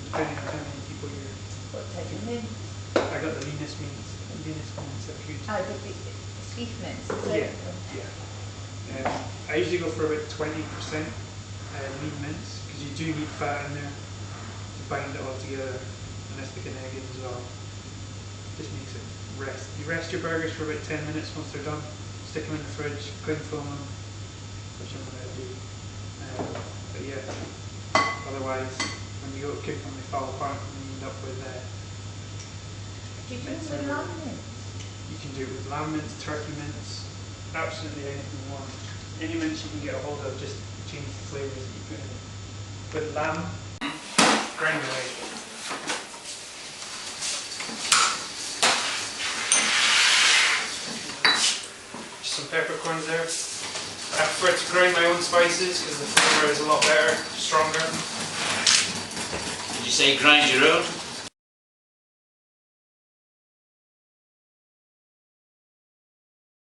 depending on how many people you're. What type of mint? I got the leanest meats. Leanest meats are good. Oh, the sweet mints, is it? Yeah, yeah. I usually go for about 20% lean mints because you do need fat in there to bind it all together, and I stick an egg in as well. Just makes it rest. You rest your burgers for about 10 minutes once they're done. Stick them in the fridge, cling film them, which I'm going to do. But yeah, otherwise, when you go to cook them, they fall apart and you end up with Do you do it with lamb mints? you can do it with lamb mints, turkey mints, absolutely anything you want. Any mints you can get a hold of, just change the flavours that you put in. With lamb, grind away. Just some peppercorns there. I prefer to grind my own spices because the flavour is a lot better, stronger. Did you say grind your own?